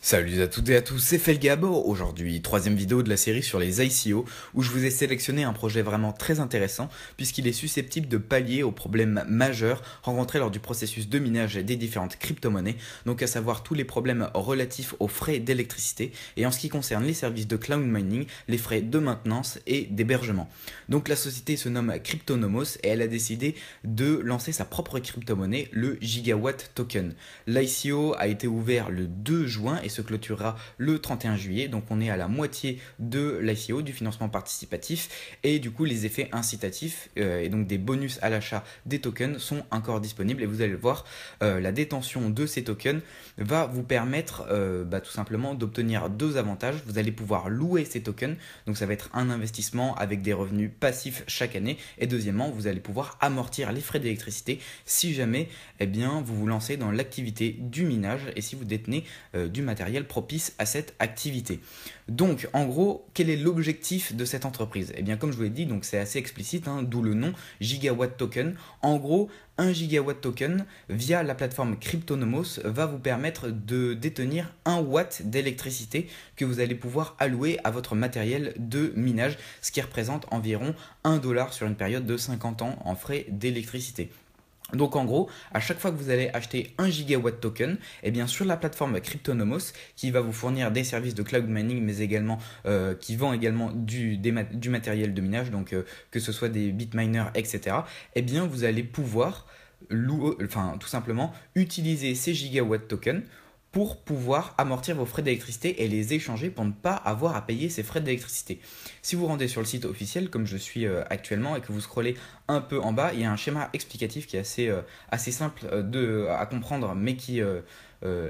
Salut à toutes et à tous, c'est Felgabo. Aujourd'hui, troisième vidéo de la série sur les ICO, où je vous ai sélectionné un projet vraiment très intéressant, puisqu'il est susceptible de pallier aux problèmes majeurs rencontrés lors du processus de minage des différentes crypto-monnaies, donc à savoir tous les problèmes relatifs aux frais d'électricité, et en ce qui concerne les services de cloud mining, les frais de maintenance et d'hébergement. Donc la société se nomme Cryptonomos, et elle a décidé de lancer sa propre crypto-monnaie, le Gigawatt Token. L'ICO a été ouvert le 2 juin et se clôturera le 31 juillet. Donc on est à la moitié de l'ICO, du financement participatif, et du coup les effets incitatifs et donc des bonus à l'achat des tokens sont encore disponibles. Et vous allez le voir, la détention de ces tokens va vous permettre tout simplement d'obtenir deux avantages. Vous allez pouvoir louer ces tokens, donc ça va être un investissement avec des revenus passifs chaque année. Et deuxièmement, vous allez pouvoir amortir les frais d'électricité si jamais vous vous lancez dans l'activité du minage et si vous détenez du matériel propice à cette activité. Donc en gros, quel est l'objectif de cette entreprise? Comme je vous l'ai dit, donc c'est assez explicite, d'où le nom Gigawatt Token. En gros, un gigawatt token via la plateforme Cryptonomos va vous permettre de détenir 1 watt d'électricité que vous allez pouvoir allouer à votre matériel de minage, ce qui représente environ 1$ sur une période de 50 ans en frais d'électricité. Donc en gros, à chaque fois que vous allez acheter 1 gigawatt token, sur la plateforme Cryptonomos, qui va vous fournir des services de cloud mining, mais également qui vend également du matériel de minage, donc que ce soit des bitminers, etc., vous allez pouvoir tout simplement utiliser ces gigawatt tokens pour pouvoir amortir vos frais d'électricité et les échanger pour ne pas avoir à payer ces frais d'électricité. Si vous rendez sur le site officiel, comme je suis actuellement, et que vous scrollez un peu en bas, il y a un schéma explicatif qui est assez simple à comprendre, mais qui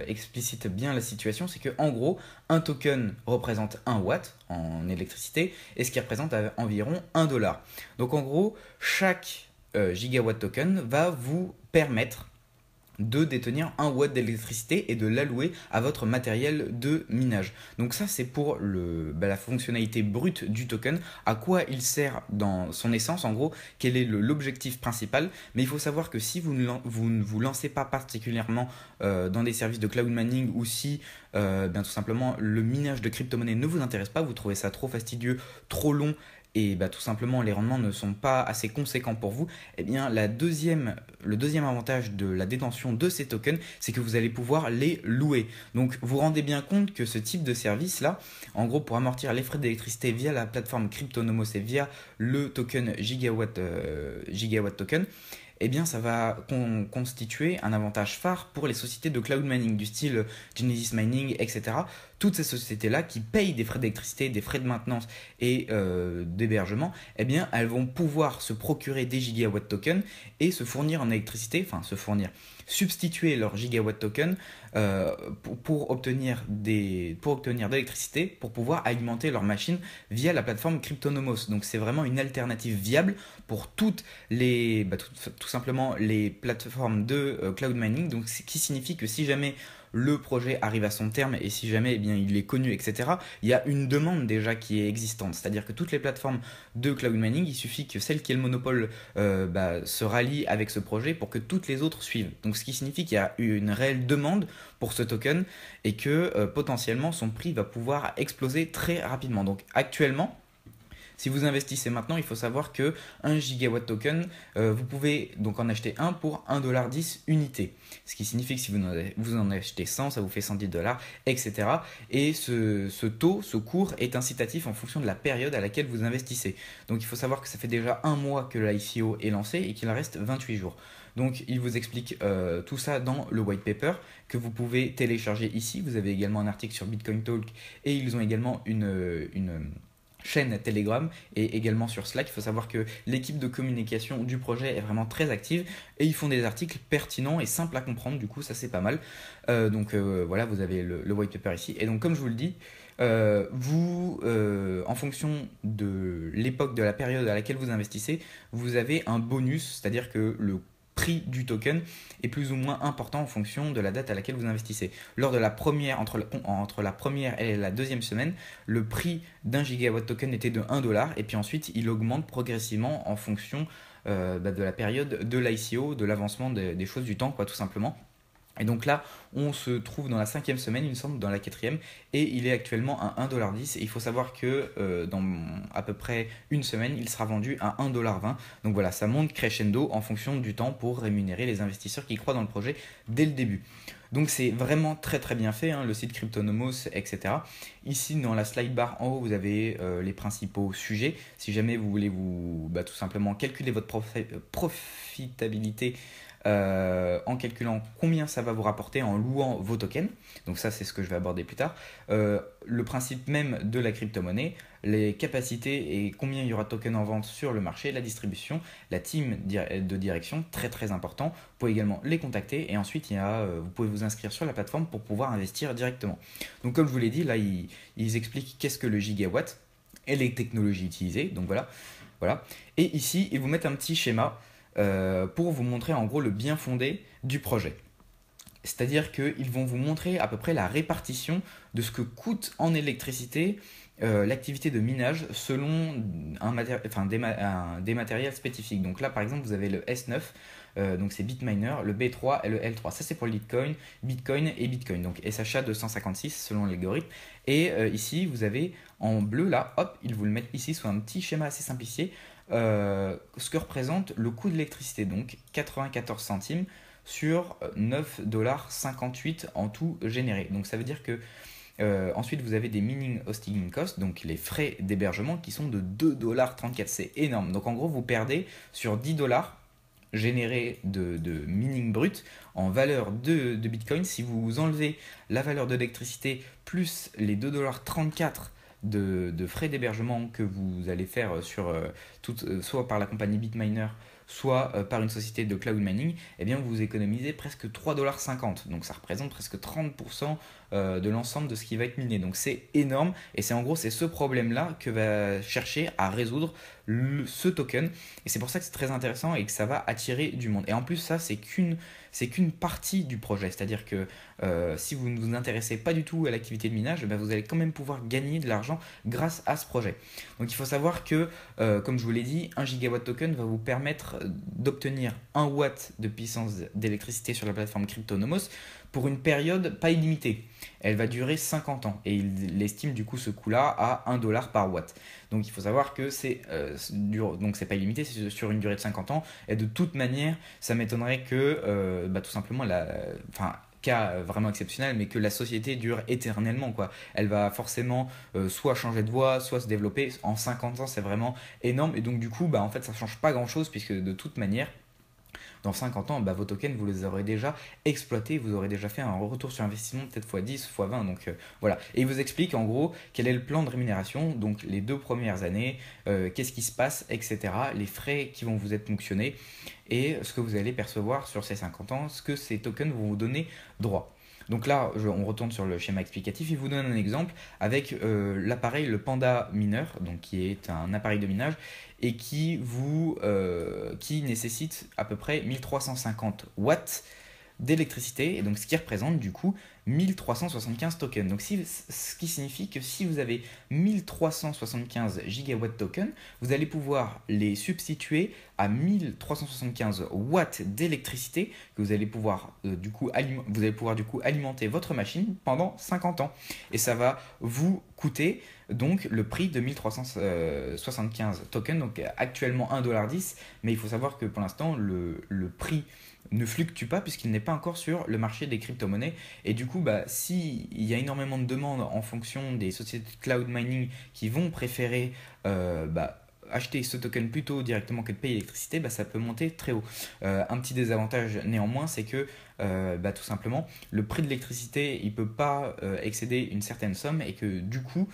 explicite bien la situation. C'est que en gros, un token représente 1 watt en électricité, et ce qui représente environ 1$. Donc en gros, chaque gigawatt token va vous permettre de détenir 1 watt d'électricité et de l'allouer à votre matériel de minage. Donc ça c'est pour la fonctionnalité brute du token, à quoi il sert dans son essence, en gros, quel est l'objectif principal. Mais il faut savoir que si vous ne vous lancez pas particulièrement dans des services de cloud mining, ou si tout simplement le minage de crypto-monnaie ne vous intéresse pas, vous trouvez ça trop fastidieux, trop long, et tout simplement les rendements ne sont pas assez conséquents pour vous, le deuxième avantage de la détention de ces tokens, c'est que vous allez pouvoir les louer. Donc vous rendez bien compte que ce type de service là, en gros, pour amortir les frais d'électricité via la plateforme Cryptonomos et via le token Gigawatt Token, ça va constituer un avantage phare pour les sociétés de cloud mining du style Genesis Mining, etc. Toutes ces sociétés-là qui payent des frais d'électricité, des frais de maintenance et d'hébergement, elles vont pouvoir se procurer des gigawatt tokens et se fournir en électricité, substituer leur gigawatt token pour obtenir de l'électricité, pour pouvoir alimenter leur machine via la plateforme Cryptonomos. Donc c'est vraiment une alternative viable pour toutes les tout simplement les plateformes de cloud mining. Donc ce qui signifie que si jamais le projet arrive à son terme et si jamais il est connu, etc., il y a une demande déjà qui est existante. C'est-à-dire que toutes les plateformes de cloud mining, il suffit que celle qui est le monopole se rallie avec ce projet pour que toutes les autres suivent. Donc ce qui signifie qu'il y a une réelle demande pour ce token et que potentiellement son prix va pouvoir exploser très rapidement. Donc actuellement, si vous investissez maintenant, il faut savoir que 1 gigawatt token, vous pouvez donc en acheter un pour 1,10$ unité. Ce qui signifie que si vous en achetez 100, ça vous fait 110$, etc. Et ce cours est incitatif en fonction de la période à laquelle vous investissez. Donc il faut savoir que ça fait déjà un mois que l'ICO est lancé et qu'il en reste 28 jours. Donc il vous explique tout ça dans le white paper que vous pouvez télécharger ici. Vous avez également un article sur Bitcoin Talk et ils ont également une chaîne Telegram et également sur Slack. Il faut savoir que l'équipe de communication du projet est vraiment très active et ils font des articles pertinents et simples à comprendre. Du coup, ça c'est pas mal. Voilà, vous avez le white paper ici. Et donc, comme je vous le dis, en fonction de l'époque, de la période à laquelle vous investissez, vous avez un bonus, c'est-à-dire que le prix du token est plus ou moins important en fonction de la date à laquelle vous investissez. Lors de la première, entre la première et la deuxième semaine, le prix d'un gigawatt token était de 1$, et puis ensuite il augmente progressivement en fonction de la période de l'ICO, de l'avancement des choses du temps, tout simplement. Et donc là, on se trouve dans la 5e semaine, il me semble, dans la 4e, et il est actuellement à 1,10$. Et il faut savoir que dans à peu près une semaine, il sera vendu à 1,20$. Donc voilà, ça monte crescendo en fonction du temps pour rémunérer les investisseurs qui croient dans le projet dès le début. Donc c'est vraiment très très bien fait, hein, le site Cryptonomos, etc. Ici dans la slide bar en haut, vous avez les principaux sujets. Si jamais vous voulez tout simplement calculer votre profitabilité en calculant combien ça va vous rapporter en louant vos tokens. Donc ça, c'est ce que je vais aborder plus tard. Le principe même de la crypto-monnaie, les capacités et combien il y aura de tokens en vente sur le marché, la distribution, la team de direction, très très important. Vous pouvez également les contacter et ensuite vous pouvez vous inscrire sur la plateforme pour pouvoir investir directement. Donc comme je vous l'ai dit, là ils expliquent qu'est-ce que le gigawatt et les technologies utilisées. Donc voilà. Et ici, ils vous mettent un petit schéma pour vous montrer en gros le bien fondé du projet. C'est-à-dire qu'ils vont vous montrer à peu près la répartition de ce que coûte en électricité l'activité de minage selon des matériels spécifiques. Donc là, par exemple, vous avez le S9, donc c'est Bitminer, le B3 et le L3. Ça, c'est pour le Bitcoin et Bitcoin. Donc SHA 256 selon l'algorithme. Et ici, vous avez en bleu, là, hop, ils vous le mettent ici sous un petit schéma assez simplifié, ce que représente le coût de l'électricité. Donc 94 centimes sur 9,58$ en tout généré. Donc ça veut dire que ensuite vous avez des mining hosting costs, donc les frais d'hébergement qui sont de 2,34$. C'est énorme. Donc en gros vous perdez sur 10$ générés de mining brut en valeur de Bitcoin. Si vous enlevez la valeur de l'électricité plus les 2,34$ de frais d'hébergement que vous allez faire soit par la compagnie Bitminer, soit par une société de cloud mining, eh bien vous économisez presque 3,50$. Donc ça représente presque 30% de l'ensemble de ce qui va être miné. Donc c'est énorme et c'est ce problème-là que va chercher à résoudre ce token. Et c'est pour ça que c'est très intéressant et que ça va attirer du monde. Et en plus ça, c'est qu'une partie du projet. C'est-à-dire que si vous ne vous intéressez pas du tout à l'activité de minage, vous allez quand même pouvoir gagner de l'argent grâce à ce projet. Donc il faut savoir que, comme je vous l'ai dit, 1 gigawatt token va vous permettre d'obtenir 1 watt de puissance d'électricité sur la plateforme Cryptonomos pour une période pas illimitée. Elle va durer 50 ans et il estime du coup ce coût-là à 1$ par watt. Donc il faut savoir que c'est pas illimité, c'est sur une durée de 50 ans et de toute manière, ça m'étonnerait que tout simplement cas vraiment exceptionnel, mais que la société dure éternellement, quoi. Elle va forcément soit changer de voie, soit se développer. En 50 ans, c'est vraiment énorme. Et donc, du coup, en fait, ça change pas grand-chose, puisque de toute manière, dans 50 ans, vos tokens, vous les aurez déjà exploités, vous aurez déjà fait un retour sur investissement peut-être x10, x20. Donc voilà. Et il vous explique en gros quel est le plan de rémunération, donc les 2 premières années, qu'est-ce qui se passe, etc. Les frais qui vont vous être ponctionnés et ce que vous allez percevoir sur ces 50 ans, ce que ces tokens vont vous donner droit. Donc là, on retourne sur le schéma explicatif. Il vous donne un exemple avec l'appareil, le Panda Miner, donc qui est un appareil de minage et qui nécessite à peu près 1350 watts d'électricité, et donc ce qui représente du coup 1375 tokens. Donc ce qui signifie que si vous avez 1375 gigawatts tokens, vous allez pouvoir les substituer à 1375 watts d'électricité que vous allez pouvoir du coup alimenter votre machine pendant 50 ans. Et ça va vous coûter donc le prix de 1375 tokens, donc actuellement 1,10$, mais il faut savoir que pour l'instant le prix ne fluctue pas puisqu'il n'est pas encore sur le marché des crypto-monnaies. Et du coup, s'il y a énormément de demandes en fonction des sociétés de cloud mining qui vont préférer acheter ce token plutôt directement que de payer l'électricité, ça peut monter très haut. Un petit désavantage néanmoins, c'est que tout simplement, le prix de l'électricité, il ne peut pas excéder une certaine somme et que du coup,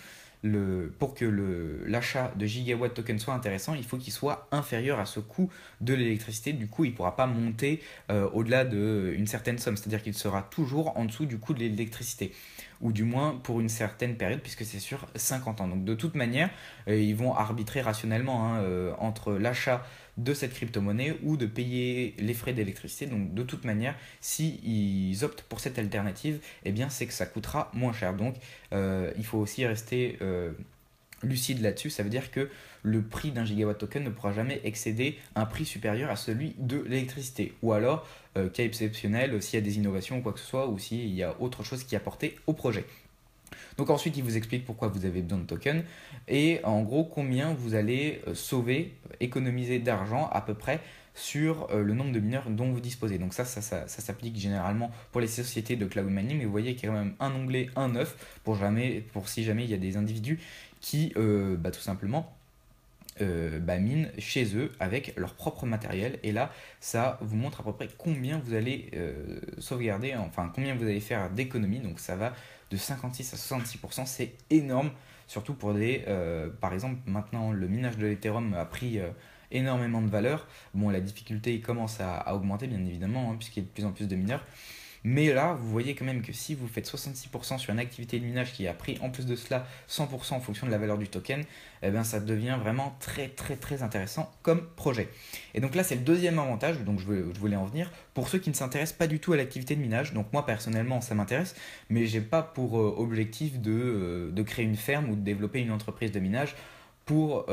pour que l'achat de gigawatt token soit intéressant, il faut qu'il soit inférieur à ce coût de l'électricité. Du coup, il ne pourra pas monter au-delà d'une certaine somme, c'est-à-dire qu'il sera toujours en dessous du coût de l'électricité, ou du moins pour une certaine période, puisque c'est sur 50 ans. Donc de toute manière, ils vont arbitrer rationnellement entre l'achat de cette crypto-monnaie ou de payer les frais d'électricité. Donc de toute manière, s'ils optent pour cette alternative, c'est que ça coûtera moins cher. Donc il faut aussi rester lucide là-dessus, ça veut dire que le prix d'un gigawatt token ne pourra jamais excéder un prix supérieur à celui de l'électricité. Ou alors, cas exceptionnel, s'il y a des innovations ou quoi que ce soit, ou s'il y a autre chose qui est apporté au projet. Donc ensuite, il vous explique pourquoi vous avez besoin de tokens et en gros combien vous allez sauver, économiser d'argent à peu près sur le nombre de mineurs dont vous disposez. Donc ça s'applique généralement pour les sociétés de cloud mining, mais vous voyez qu'il y a quand même un onglet, un œuf, pour si jamais il y a des individus qui tout simplement minent chez eux avec leur propre matériel. Et là, ça vous montre à peu près combien vous allez sauvegarder, enfin combien vous allez faire d'économies. Donc ça va de 56 à 66%, c'est énorme. Surtout pour par exemple, maintenant le minage de l'Ethereum a pris énormément de valeur. Bon, la difficulté commence à augmenter bien évidemment, puisqu'il y a de plus en plus de mineurs. Mais là, vous voyez quand même que si vous faites 66% sur une activité de minage qui a pris en plus de cela 100% en fonction de la valeur du token, eh bien, ça devient vraiment très très très intéressant comme projet. Et donc là, c'est le deuxième avantage, donc je voulais en venir, pour ceux qui ne s'intéressent pas du tout à l'activité de minage. Donc moi personnellement, ça m'intéresse, mais j'ai pas pour objectif de créer une ferme ou de développer une entreprise de minage pour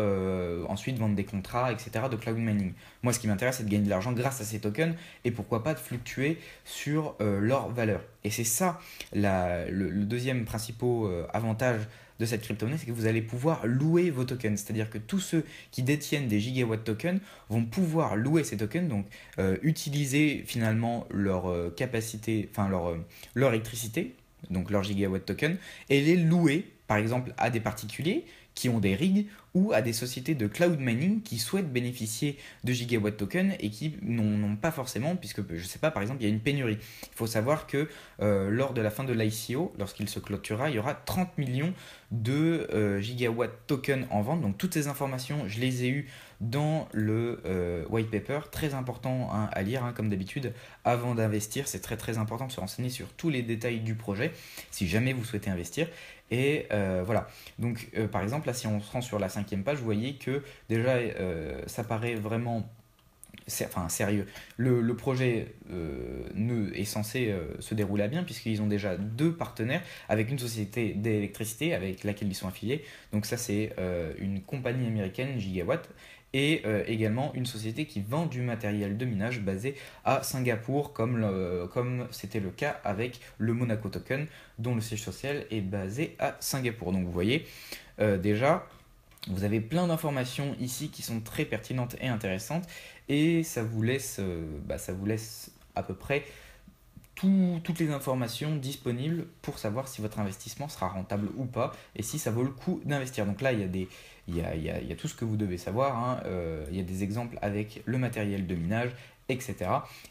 ensuite vendre des contrats, etc. de cloud mining. Moi, ce qui m'intéresse, c'est de gagner de l'argent grâce à ces tokens et pourquoi pas de fluctuer sur leur valeur. Et c'est ça le deuxième principal avantage de cette crypto-monnaie, c'est que vous allez pouvoir louer vos tokens. C'est-à-dire que tous ceux qui détiennent des gigawatt tokens vont pouvoir louer ces tokens, donc utiliser finalement leur capacité, enfin leur électricité, donc leur gigawatt token, et les louer par exemple à des particuliers qui ont des rigs ou à des sociétés de cloud mining qui souhaitent bénéficier de gigawatt token et qui n'ont pas forcément, puisque je ne sais pas, par exemple, il y a une pénurie. Il faut savoir que lors de la fin de l'ICO, lorsqu'il se clôturera, il y aura 30 millions de gigawatt token en vente. Donc toutes ces informations, je les ai eues dans le white paper, très important à lire comme d'habitude avant d'investir. C'est très très important de se renseigner sur tous les détails du projet si jamais vous souhaitez investir. Et voilà, donc par exemple là si on se rend sur la 5e page, vous voyez que déjà ça paraît vraiment sérieux. Le projet est censé se dérouler à bien puisqu'ils ont déjà 2 partenaires avec une société d'électricité avec laquelle ils sont affiliés. Donc ça c'est une compagnie américaine, Gigawatt, et également une société qui vend du matériel de minage basé à Singapour, comme c'était le cas avec le Monaco Token, dont le siège social est basé à Singapour. Donc vous voyez, déjà, vous avez plein d'informations ici qui sont très pertinentes et intéressantes, et ça vous laisse à peu près toutes les informations disponibles pour savoir si votre investissement sera rentable ou pas et si ça vaut le coup d'investir. Donc là, il y a tout ce que vous devez savoir. Il y a des exemples avec le matériel de minage, etc.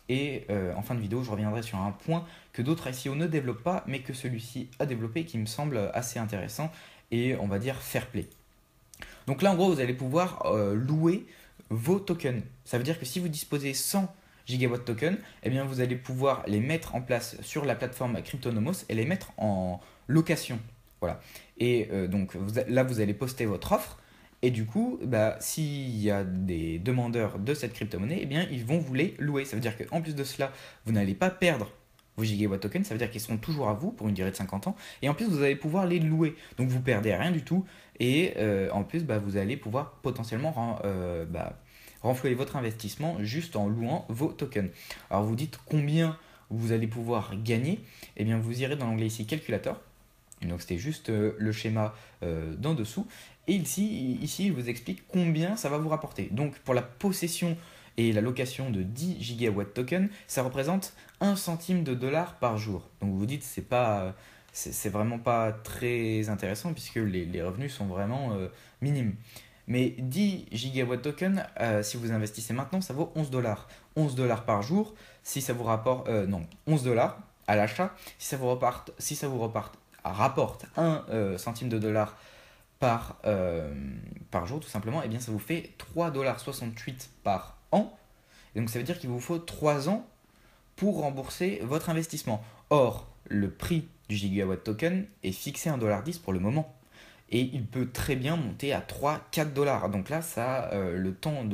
Et en fin de vidéo, je reviendrai sur un point que d'autres ICO ne développent pas, mais que celui-ci a développé qui me semble assez intéressant et on va dire fair play. Donc là, en gros, vous allez pouvoir louer vos tokens. Ça veut dire que si vous disposez 100 gigawatt token, eh bien vous allez pouvoir les mettre en place sur la plateforme Cryptonomos et les mettre en location. Voilà. Et donc là, vous allez poster votre offre. Et du coup, s'il y a des demandeurs de cette crypto-monnaie, eh bien, ils vont vous les louer. Ça veut dire qu'en plus de cela, vous n'allez pas perdre vos gigawatt tokens. Ça veut dire qu'ils seront toujours à vous pour une durée de 50 ans. Et en plus, vous allez pouvoir les louer. Donc, vous perdez rien du tout. Et en plus, vous allez pouvoir potentiellement renflouer votre investissement juste en louant vos tokens. Alors vous dites combien vous allez pouvoir gagner. Eh bien vous irez dans l'onglet ici calculateur. Donc c'était juste le schéma d'en dessous. Et ici, il vous explique combien ça va vous rapporter. Donc pour la possession et la location de 10 gigawatt token, ça représente 1 centime de dollar par jour. Donc vous vous dites c'est vraiment pas très intéressant puisque les revenus sont vraiment minimes. Mais 10 gigawatt token, si vous investissez maintenant, ça vaut 11 dollars. 11 dollars par jour, si ça vous rapporte, 11 dollars à l'achat, si ça vous rapporte 1 centime de dollar par jour, tout simplement, et bien ça vous fait 3,68 $ par an. Et donc ça veut dire qu'il vous faut 3 ans pour rembourser votre investissement. Or, le prix du gigawatt token est fixé à 1,10 $ pour le moment. et il peut très bien monter à 3 4 dollars. Donc là, ça, le temps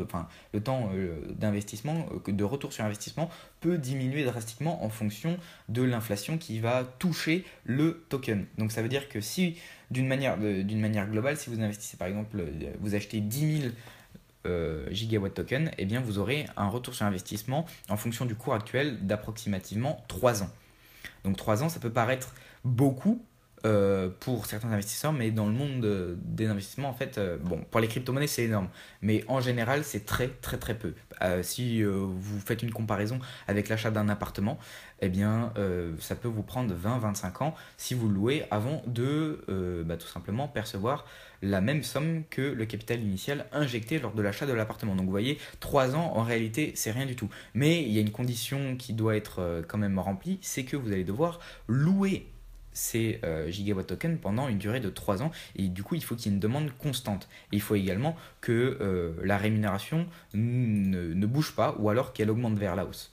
d'investissement, de retour sur investissement peut diminuer drastiquement en fonction de l'inflation qui va toucher le token. Donc ça veut dire que si d'une manière globale, si vous investissez par exemple, vous achetez 10 000 gigawatt token, eh bien vous aurez un retour sur investissement en fonction du cours actuel d'approximativement 3 ans. Donc 3 ans, ça peut paraître beaucoup pour certains investisseurs, mais dans le monde des investissements, en fait, bon, pour les crypto-monnaies, c'est énorme, mais en général, c'est très très très peu. Si vous faites une comparaison avec l'achat d'un appartement, eh bien, ça peut vous prendre 20 25 ans si vous le louez avant de tout simplement percevoir la même somme que le capital initial injecté lors de l'achat de l'appartement. Donc vous voyez, 3 ans, en réalité, c'est rien du tout. Mais il y a une condition qui doit être quand même remplie, c'est que vous allez devoir louer ces gigawatt tokens pendant une durée de 3 ans, et du coup il faut qu'il y ait une demande constante, et il faut également que la rémunération ne bouge pas, ou alors qu'elle augmente vers la hausse.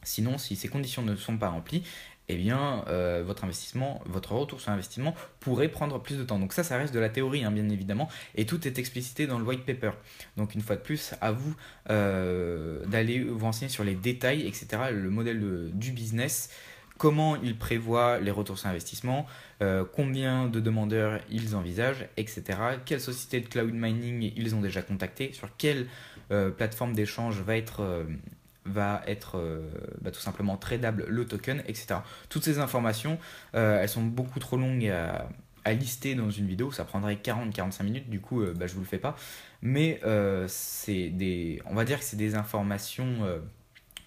Sinon, si ces conditions ne sont pas remplies, eh bien, votre retour sur investissement pourrait prendre plus de temps. Donc ça reste de la théorie, hein, bien évidemment, et tout est explicité dans le white paper. Donc une fois de plus, à vous d'aller vous renseigner sur les détails, etc., le modèle du business, comment ils prévoient les retours sur investissement, combien de demandeurs ils envisagent, etc. Quelle société de cloud mining ils ont déjà contacté, sur quelle plateforme d'échange va être tout simplement tradable le token, etc. Toutes ces informations, elles sont beaucoup trop longues à lister dans une vidéo, ça prendrait 40-45 minutes, du coup je vous le fais pas. Mais on va dire que c'est des informations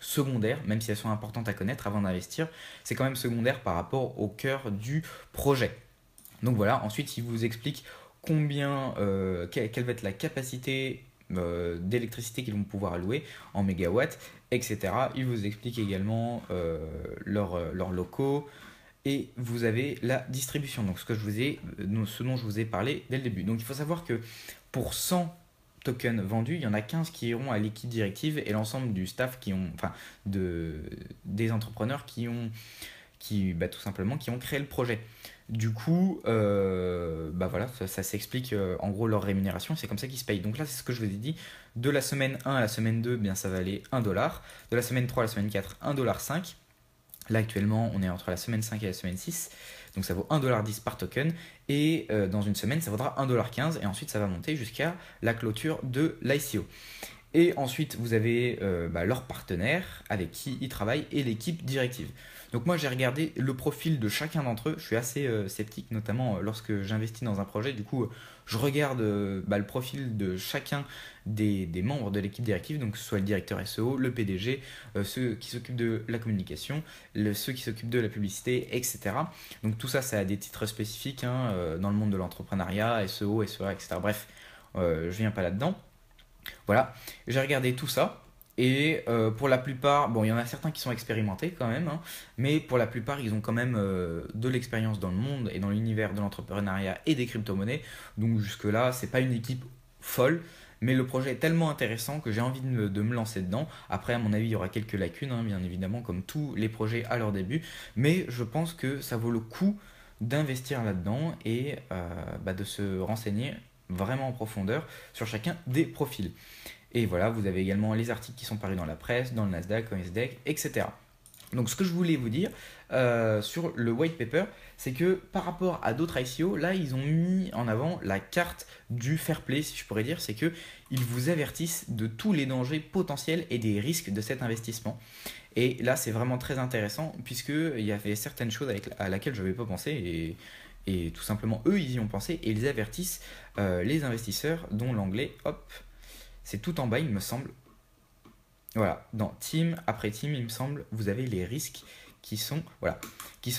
secondaires, même si elles sont importantes à connaître avant d'investir, c'est quand même secondaire par rapport au cœur du projet. Donc voilà, ensuite il vous explique quelle va être la capacité d'électricité qu'ils vont pouvoir allouer en mégawatts, etc. Il vous explique également leurs locaux, et vous avez la distribution, donc ce dont je vous ai parlé dès le début. Donc il faut savoir que pour 100 tokens vendus, il y en a 15 qui iront à l'équipe directive, et l'ensemble du staff des entrepreneurs tout simplement qui ont créé le projet. Du coup, voilà, ça s'explique en gros leur rémunération, c'est comme ça qu'ils se payent. Donc là, c'est ce que je vous ai dit. De la semaine 1 à la semaine 2, bien, ça va aller 1 dollar. De la semaine 3 à la semaine 4, 1,5 $. Là, actuellement, on est entre la semaine 5 et la semaine 6. Donc ça vaut 1,10 $ par token. Et dans une semaine, ça vaudra 1,15 $. Et ensuite, ça va monter jusqu'à la clôture de l'ICO. Et ensuite, vous avez leur partenaire avec qui ils travaillent et l'équipe directive. Donc moi, j'ai regardé le profil de chacun d'entre eux. Je suis assez sceptique, notamment lorsque j'investis dans un projet. Du coup, je regarde le profil de chacun des membres de l'équipe directive, donc que ce soit le directeur SEO, le PDG, ceux qui s'occupent de la communication, ceux qui s'occupent de la publicité, etc. Donc tout ça, ça a des titres spécifiques dans le monde de l'entrepreneuriat, SEO, SEA, etc. Bref, je viens pas là-dedans. Voilà, j'ai regardé tout ça, et pour la plupart, bon, il y en a certains qui sont expérimentés quand même, hein, mais pour la plupart, ils ont quand même de l'expérience dans le monde et dans l'univers de l'entrepreneuriat et des crypto-monnaies. Donc jusque-là, c'est pas une équipe folle, mais le projet est tellement intéressant que j'ai envie de me lancer dedans. Après, à mon avis, il y aura quelques lacunes, hein, bien évidemment, comme tous les projets à leur début, mais je pense que ça vaut le coup d'investir là-dedans, et de se renseigner vraiment en profondeur sur chacun des profils. Et voilà, vous avez également les articles qui sont parus dans la presse, dans le Nasdaq, CoinSDEC, etc. Donc ce que je voulais vous dire sur le white paper, c'est que par rapport à d'autres ICO, là ils ont mis en avant la carte du fair play, si je pourrais dire, c'est que ils vous avertissent de tous les dangers potentiels et des risques de cet investissement. Et là c'est vraiment très intéressant, puisqu'il y avait certaines choses à laquelle je n'avais pas pensé, et tout simplement eux ils y ont pensé, et ils avertissent les investisseurs, dont l'anglais, hop, c'est tout en bas il me semble. Voilà, dans team après team, il me semble, vous avez les risques qui sont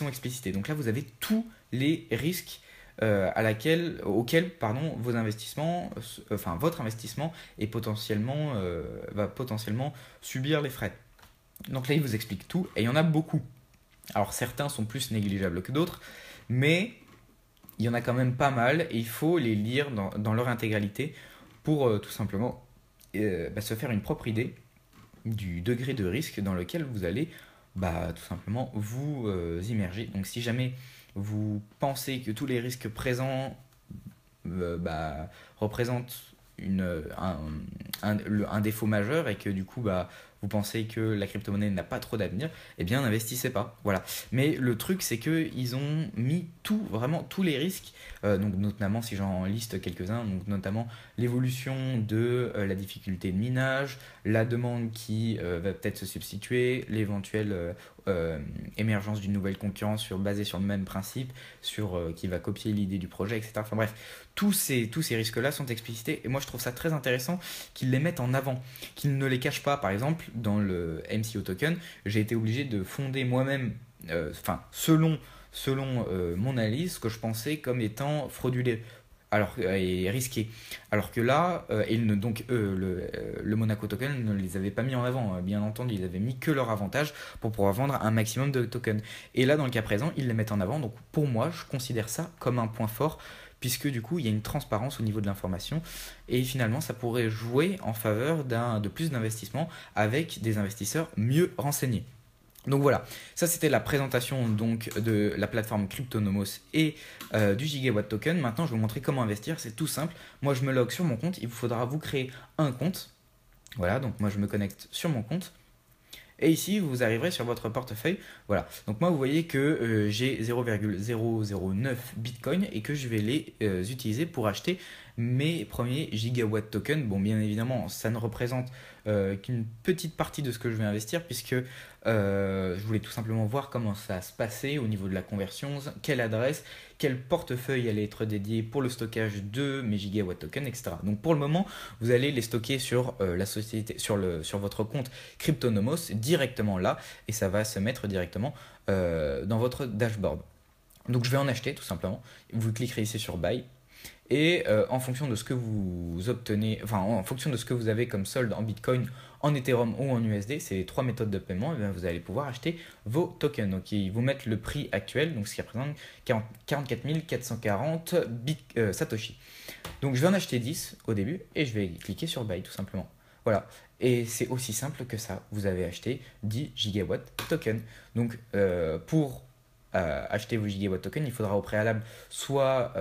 explicités. Donc là, vous avez tous les risques auxquels vos investissements, votre investissement est va potentiellement subir les frais. Donc là, il vous explique tout, et il y en a beaucoup. Alors certains sont plus négligeables que d'autres, mais il y en a quand même pas mal, et il faut les lire dans leur intégralité pour tout simplement se faire une propre idée du degré de risque dans lequel vous allez tout simplement vous immerger. Donc si jamais vous pensez que tous les risques présents représente un défaut majeur et que du coup vous pensez que la crypto-monnaie n'a pas trop d'avenir, eh bien n'investissez pas. Voilà. Mais le truc c'est que ils ont mis vraiment tous les risques, donc notamment si j'en liste quelques-uns, donc notamment l'évolution de la difficulté de minage, la demande qui va peut-être se substituer, l'éventuelle émergence d'une nouvelle concurrence basée sur le même principe, qui va copier l'idée du projet, etc. Enfin bref, tous ces risques-là sont explicités et moi je trouve ça très intéressant qu'ils les mettent en avant, qu'ils ne les cachent pas. Par exemple, dans le MCO token, j'ai été obligé de fonder moi-même, selon mon analyse, ce que je pensais comme étant frauduleux et risqué. Alors que là, le Monaco token ne les avait pas mis en avant. Bien entendu, ils avaient mis que leur avantage pour pouvoir vendre un maximum de tokens. Et là, dans le cas présent, ils les mettent en avant. Donc pour moi, je considère ça comme un point fort, puisque du coup, il y a une transparence au niveau de l'information. Et finalement, ça pourrait jouer en faveur de plus d'investissements avec des investisseurs mieux renseignés. Donc voilà, ça c'était la présentation donc de la plateforme Cryptonomos et du Gigawatt Token. Maintenant je vais vous montrer comment investir, c'est tout simple. Moi je me log sur mon compte, il vous faudra vous créer un compte. Voilà, donc moi je me connecte sur mon compte. Et ici, vous arriverez sur votre portefeuille. Voilà. Donc moi, vous voyez que j'ai 0,009 Bitcoin et que je vais les utiliser pour acheter mes premiers gigawatt tokens. Bon, bien évidemment, ça ne représente qu'une petite partie de ce que je vais investir puisque je voulais tout simplement voir comment ça se passait au niveau de la conversion, quelle adresse, quel portefeuille allait être dédié pour le stockage de mes gigawatt tokens, etc. Donc pour le moment, vous allez les stocker sur la société, sur votre compte Cryptonomos directement là, et ça va se mettre directement dans votre dashboard. Donc je vais en acheter tout simplement. Vous cliquerez ici sur Buy. Et en fonction de ce que vous obtenez, en fonction de ce que vous avez comme solde en Bitcoin, en Ethereum ou en USD, c'est les trois méthodes de paiement, et bien vous allez pouvoir acheter vos tokens. Donc ils vous mettent le prix actuel, donc ce qui représente 44 440 Satoshi. Donc je vais en acheter 10 au début et je vais cliquer sur Buy tout simplement. Voilà. Et c'est aussi simple que ça. Vous avez acheté 10 gigawatt tokens. Donc pour acheter vos gigawatt tokens, il faudra au préalable soit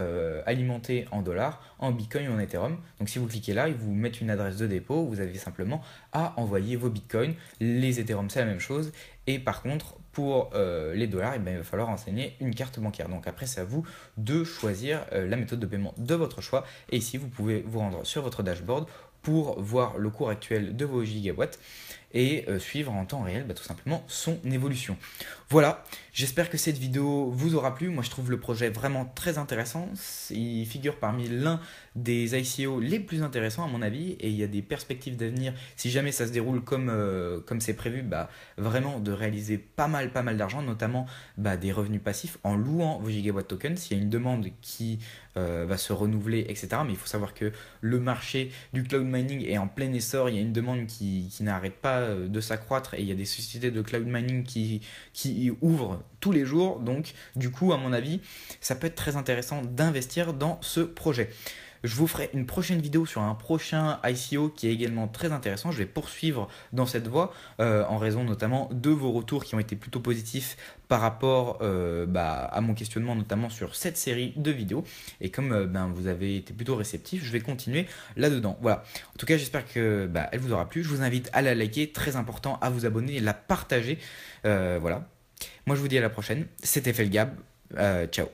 alimenter en dollars, en bitcoin ou en ethereum. Donc si vous cliquez là, ils vous mettent une adresse de dépôt, vous avez simplement à envoyer vos bitcoins. Les ethereum c'est la même chose. Et par contre, pour les dollars, il va falloir renseigner une carte bancaire. Donc après, c'est à vous de choisir la méthode de paiement de votre choix. Et ici, vous pouvez vous rendre sur votre dashboard pour voir le cours actuel de vos gigawatts et suivre en temps réel tout simplement son évolution. Voilà, j'espère que cette vidéo vous aura plu. Moi je trouve le projet vraiment très intéressant. Il figure parmi l'un des ICO les plus intéressants à mon avis et il y a des perspectives d'avenir si jamais ça se déroule comme c'est prévu, vraiment de réaliser pas mal d'argent, notamment des revenus passifs en louant vos gigawatt tokens. Il y a une demande qui va se renouveler, etc. Mais il faut savoir que le marché du cloud mining est en plein essor. Il y a une demande qui n'arrête pas de s'accroître et il y a des sociétés de cloud mining qui ouvrent tous les jours. Donc du coup, à mon avis, ça peut être très intéressant d'investir dans ce projet. Je vous ferai une prochaine vidéo sur un prochain ICO qui est également très intéressant. Je vais poursuivre dans cette voie en raison notamment de vos retours qui ont été plutôt positifs par rapport à mon questionnement, notamment sur cette série de vidéos. Et comme vous avez été plutôt réceptif, je vais continuer là-dedans. Voilà. En tout cas, j'espère que elle vous aura plu. Je vous invite à la liker, très important, à vous abonner et la partager. Voilà. Moi, je vous dis à la prochaine. C'était Felgab. Ciao.